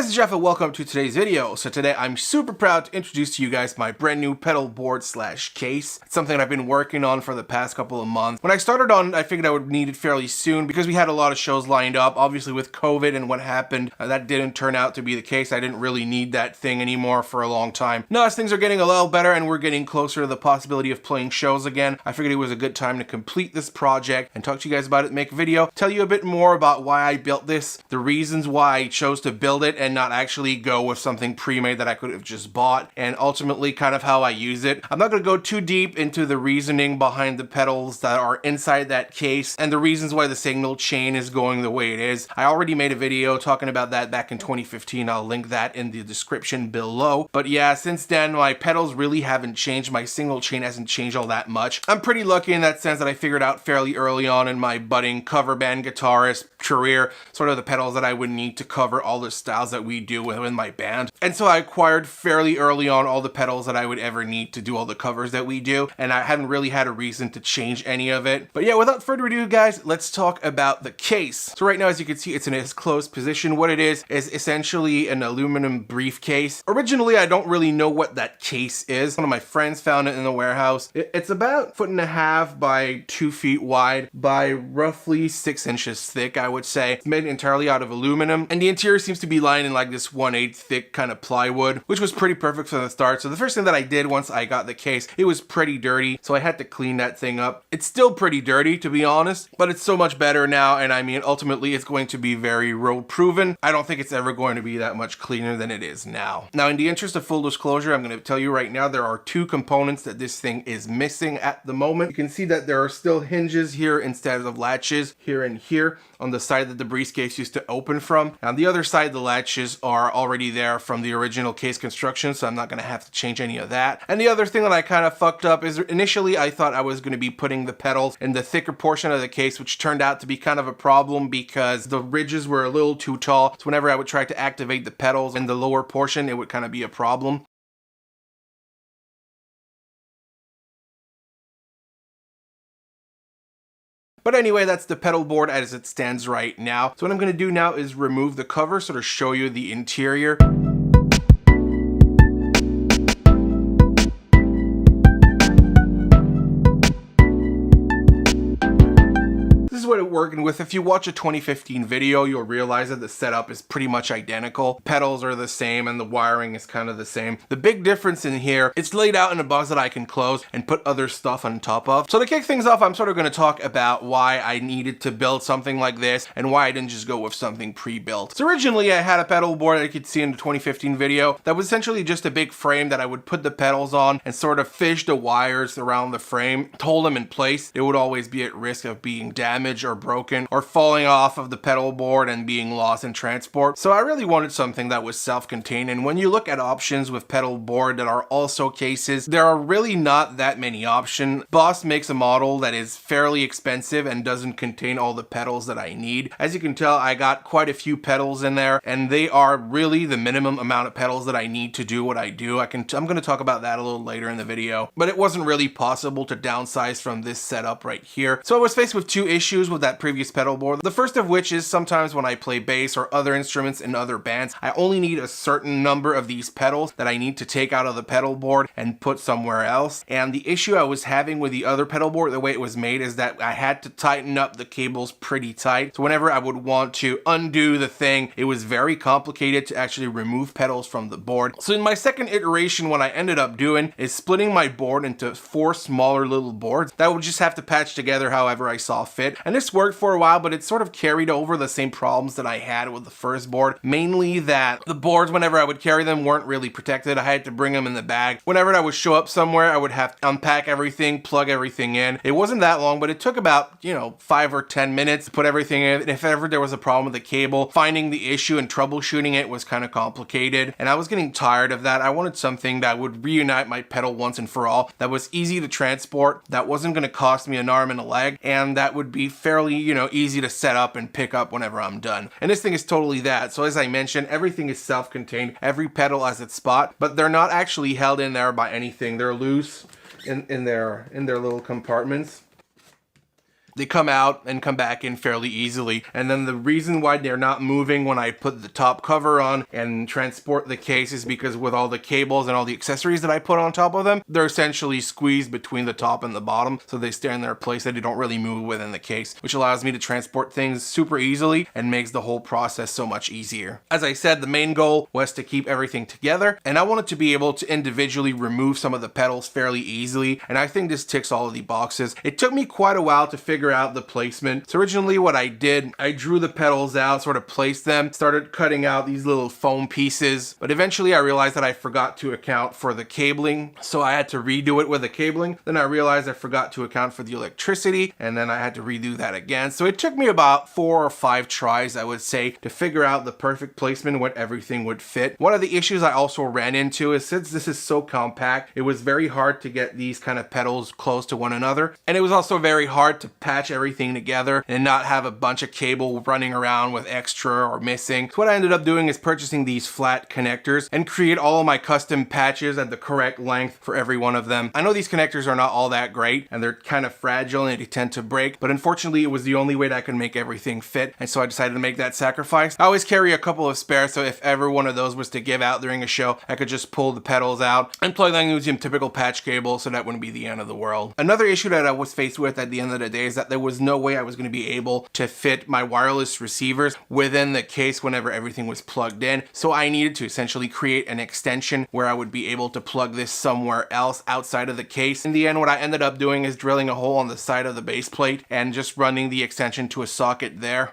guys, it's Jeff and welcome to today's video. So today I'm super proud to introduce to you guys my brand new pedal board slash case. It's something I've been working on for the past couple of months. When I started on, I figured I would need it fairly soon because we had a lot of shows lined up. Obviously with COVID and what happened, that didn't turn out to be the case. I didn't really need that thing anymore for a long time. Now as things are getting a little better and we're getting closer to the possibility of playing shows again, I figured it was a good time to complete this project and talk to you guys about it, make a video, tell you a bit more about why I built this, the reasons why I chose to build it and not actually go with something pre-made that I could have just bought, and ultimately kind of how I use it. I'm not going to go too deep into the reasoning behind the pedals that are inside that case and the reasons why the signal chain is going the way it is. I already made a video talking about that back in 2015. I'll link that in the description below. But yeah, since then my pedals really haven't changed. My signal chain hasn't changed all that much. I'm pretty lucky in that sense that I figured out fairly early on in my budding cover band guitarist career sort of the pedals that I would need to cover all the styles that we do within my band. And so I acquired fairly early on all the pedals that I would ever need to do all the covers that we do, and I haven't really had a reason to change any of it. But yeah, without further ado guys, let's talk about the case. So right now, as you can see, it's in its closed position. What it is essentially an aluminum briefcase. Originally, I don't really know what that case is. One of my friends found it in the warehouse. It's about 1.5 feet by 2 feet wide by roughly 6 inches thick, I would say. It's made entirely out of aluminum, and the interior seems to be lined in like this 1/8 thick kind of plywood, which was pretty perfect from the start. So the first thing that I did once I got the case, it was pretty dirty, so I had to clean that thing up. It's still pretty dirty, to be honest, but it's so much better now, and I mean, ultimately it's going to be very road proven. I don't think it's ever going to be that much cleaner than it is now. Now, in the interest of full disclosure, I'm going to tell you right now, there are 2 components that this thing is missing at the moment. You can see that there are still hinges here instead of latches here and here on the side that the briefcase used to open from. On the other side, the latches are already there from the original case construction, so I'm not going to have to change any of that. And the other thing that I kind of fucked up is initially I thought I was going to be putting the pedals in the thicker portion of the case, which turned out to be kind of a problem because the ridges were a little too tall. So whenever I would try to activate the pedals in the lower portion, it would kind of be a problem. But anyway, that's the pedal board as it stands right now. So what I'm going to do now is remove the cover, sort of show you the interior. What it working with. If you watch a 2015 video, you'll realize that the setup is pretty much identical. Pedals are the same and the wiring is kind of the same. The big difference in here, it's laid out in a box that I can close and put other stuff on top of. So to kick things off, I'm sort of going to talk about why I needed to build something like this and why I didn't just go with something pre-built. So originally I had a pedal board that you could see in the 2015 video that was essentially just a big frame that I would put the pedals on and sort of fish the wires around the frame, hold them in place. It would always be at risk of being damaged or broken or falling off of the pedal board and being lost in transport. So I really wanted something that was self-contained, and when you look at options with pedal board that are also cases, there are really not that many options. Boss makes a model that is fairly expensive and doesn't contain all the pedals that I need. As you can tell, I got quite a few pedals in there, and they are really the minimum amount of pedals that I need to do what I do. I'm going to talk about that a little later in the video, but it wasn't really possible to downsize from this setup right here. So I was faced with 2 issues with that previous pedal board. The first of which is sometimes when I play bass or other instruments in other bands, I only need a certain number of these pedals that I need to take out of the pedal board and put somewhere else. And the issue I was having with the other pedal board, the way it was made, is that I had to tighten up the cables pretty tight. So whenever I would want to undo the thing, it was very complicated to actually remove pedals from the board. So in my second iteration, what I ended up doing is splitting my board into 4 smaller little boards that I would just have to patch together however I saw fit. And this worked for a while, but it sort of carried over the same problems that I had with the first board. Mainly that the boards, whenever I would carry them, weren't really protected. I had to bring them in the bag. Whenever I would show up somewhere, I would have to unpack everything, plug everything in. It wasn't that long, but it took about, 5 or 10 minutes to put everything in. If ever there was a problem with the cable, finding the issue and troubleshooting it was kind of complicated, and I was getting tired of that. I wanted something that would reunite my pedal once and for all, that was easy to transport, that wasn't going to cost me an arm and a leg, and that would be fairly, easy to set up and pick up whenever I'm done. And this thing is totally that. So as I mentioned, everything is self-contained. Every pedal has its spot, but they're not actually held in there by anything. They're loose in their little compartments. they come out and come back in fairly easily. And then the reason why they're not moving when I put the top cover on and transport the case is because with all the cables and all the accessories that I put on top of them, they're essentially squeezed between the top and the bottom, so they stay in their place and they don't really move within the case, which allows me to transport things super easily and makes the whole process so much easier. As I said, the main goal was to keep everything together, and I wanted to be able to individually remove some of the pedals fairly easily, and I think this ticks all of the boxes. It took me quite a while to figure out the placement. So originally what I did, I drew the pedals out, sort of placed them, started cutting out these little foam pieces, but eventually I realized that I forgot to account for the cabling, so I had to redo it with the cabling. Then I realized I forgot to account for the electricity, and then I had to redo that again. So it took me about 4 or 5 tries, I would say, to figure out the perfect placement when everything would fit. One of the issues I also ran into is, since this is so compact, it was very hard to get these kind of pedals close to one another, and it was also very hard to patch everything together and not have a bunch of cable running around with extra or missing. So what I ended up doing is purchasing these flat connectors and create all of my custom patches at the correct length for every one of them. I know these connectors are not all that great and they're kind of fragile and they tend to break, but unfortunately it was the only way that I could make everything fit, and so I decided to make that sacrifice. I always carry a couple of spares, so if ever one of those was to give out during a show, I could just pull the pedals out and plug them using typical patch cable, so that wouldn't be the end of the world. Another issue that I was faced with at the end of the day is that there was no way I was going to be able to fit my wireless receivers within the case whenever everything was plugged in, so I needed to essentially create an extension where I would be able to plug this somewhere else outside of the case. In the end, what I ended up doing is drilling a hole on the side of the base plate and just running the extension to a socket there.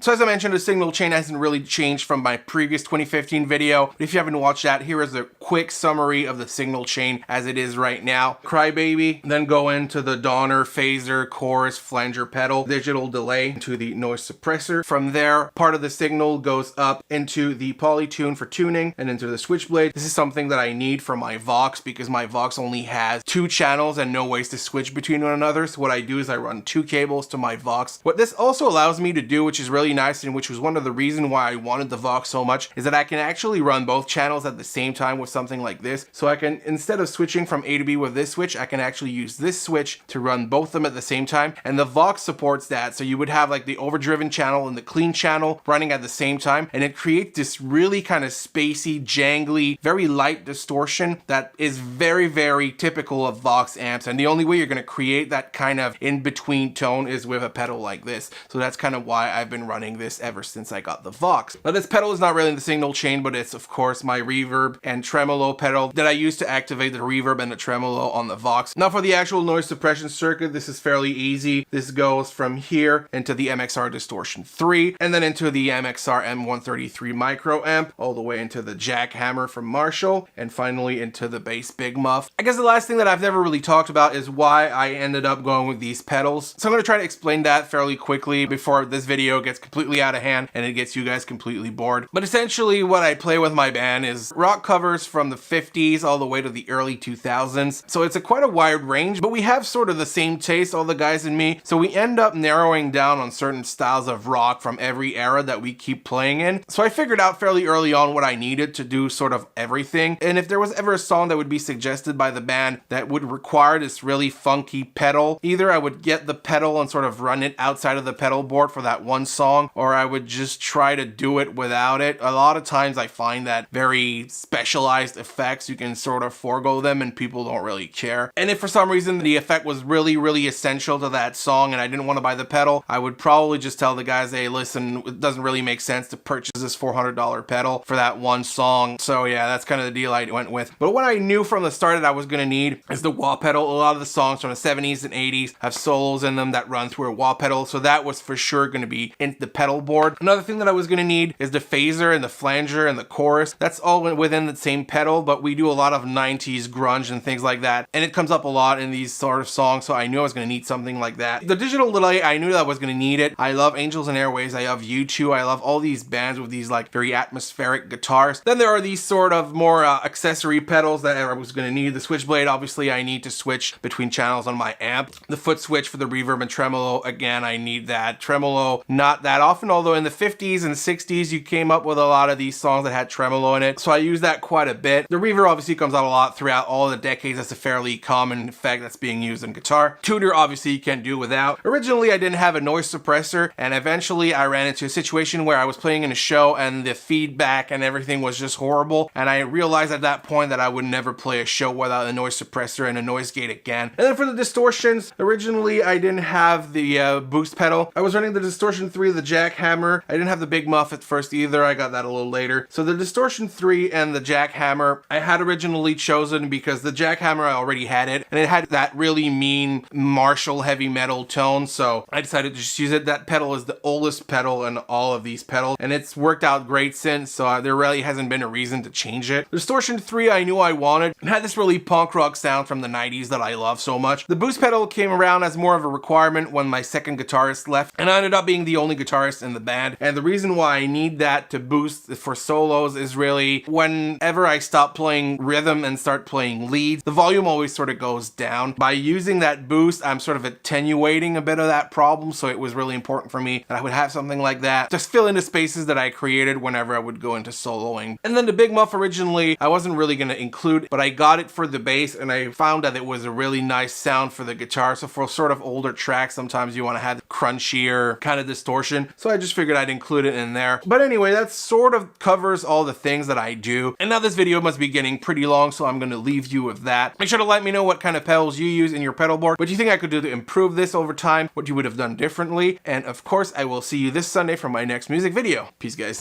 So as I mentioned, the signal chain hasn't really changed from my previous 2015 video, but if you haven't watched that, here is a quick summary of the signal chain as it is right now. Crybaby, then go into the Donner, phaser, chorus, flanger pedal, digital delay to the noise suppressor. From there, part of the signal goes up into the polytune for tuning and into the switchblade. This is something that I need for my Vox because my Vox only has 2 channels and no ways to switch between one another. So what I do is I run 2 cables to my Vox. What this also allows me to do, which is really nice, and which was one of the reasons why I wanted the Vox so much, is that I can actually run both channels at the same time with something like this. So I can, instead of switching from A to B with this switch, I can actually use this switch to run both of them at the same time, and the Vox supports that. So you would have like the overdriven channel and the clean channel running at the same time, and it creates this really kind of spacey, jangly, very light distortion that is very, very typical of Vox amps, and the only way you're going to create that kind of in-between tone is with a pedal like this. So that's kind of why I've been running this ever since I got the Vox. Now this pedal is not really in the signal chain, but it's of course my reverb and tremolo pedal that I use to activate the reverb and the tremolo on the Vox. Now for the actual noise suppression circuit, this is fairly easy. This goes from here into the MXR Distortion 3, and then into the MXR M133 micro amp, all the way into the Jackhammer from Marshall, and finally into the bass Big Muff. I guess the last thing that I've never really talked about is why I ended up going with these pedals. So I'm going to try to explain that fairly quickly before this video gets completely out of hand and it gets you guys completely bored. But essentially what I play with my band is rock covers from the 50s all the way to the early 2000s. So it's quite a wide range, but we have sort of the same taste, all the guys and me. So we end up narrowing down on certain styles of rock from every era that we keep playing in. So I figured out fairly early on what I needed to do sort of everything. And if there was ever a song that would be suggested by the band that would require this really funky pedal, either I would get the pedal and sort of run it outside of the pedal board for that one song, or I would just try to do it without it. A lot of times I find that very specialized effects, you can sort of forego them and people don't really care. And if for some reason the effect was really, really essential to that song and I didn't want to buy the pedal, I would probably just tell the guys, hey, listen, it doesn't really make sense to purchase this $400 pedal for that one song. So yeah, that's kind of the deal I went with. But what I knew from the start that I was going to need is the wah pedal. A lot of the songs from the 70s and 80s have solos in them that run through a wah pedal, so that was for sure going to be in the pedal board. Another thing that I was going to need is the phaser and the flanger and the chorus. That's all within the same pedal, but we do a lot of 90s grunge and things like that, and it comes up a lot in these sort of songs, so I knew I was going to need something like that. The digital delay, I knew that I was going to need it. I love Angels and Airways, I love U2, I love all these bands with these like very atmospheric guitars. Then there are these sort of more accessory pedals that I was going to need. The switchblade, obviously I need to switch between channels on my amp. The foot switch for the reverb and tremolo, again I need that. Tremolo, not that that often, although in the 50s and 60s you came up with a lot of these songs that had tremolo in it, so I use that quite a bit. The reverb obviously comes out a lot throughout all the decades. That's a fairly common effect that's being used in guitar. Tuner obviously you can't do without. Originally I didn't have a noise suppressor, and eventually I ran into a situation where I was playing in a show and the feedback and everything was just horrible, and I realized at that point that I would never play a show without a noise suppressor and a noise gate again. And then for the distortions, originally I didn't have the boost pedal. I was running the Distortion 3, the jackhammer. I didn't have the Big Muff at first either. I got that a little later. So the Distortion 3 and the jackhammer I had originally chosen because the jackhammer I already had it, and it had that really mean Marshall heavy metal tone, so I decided to just use it. That pedal is the oldest pedal in all of these pedals, and it's worked out great since, so there really hasn't been a reason to change it. The Distortion 3 I knew I wanted. It had this really punk rock sound from the 90s that I love so much. The boost pedal came around as more of a requirement when my second guitarist left, and I ended up being the only guitarist in the band, and the reason why I need that to boost for solos is really whenever I stop playing rhythm and start playing leads, the volume always sort of goes down. By using that boost, I'm sort of attenuating a bit of that problem, so it was really important for me that I would have something like that just fill in the spaces that I created whenever I would go into soloing. And then the Big Muff originally I wasn't really going to include, but I got it for the bass, and I found that it was a really nice sound for the guitar. So for sort of older tracks, sometimes you want to have crunchier kind of distortion, so I just figured I'd include it in there. But anyway, that sort of covers all the things that I do, and now this video must be getting pretty long, so I'm going to leave you with that. Make sure to let me know what kind of pedals you use in your pedal board, what you think I could do to improve this over time, what you would have done differently, and of course I will see you this Sunday for my next music video. Peace guys.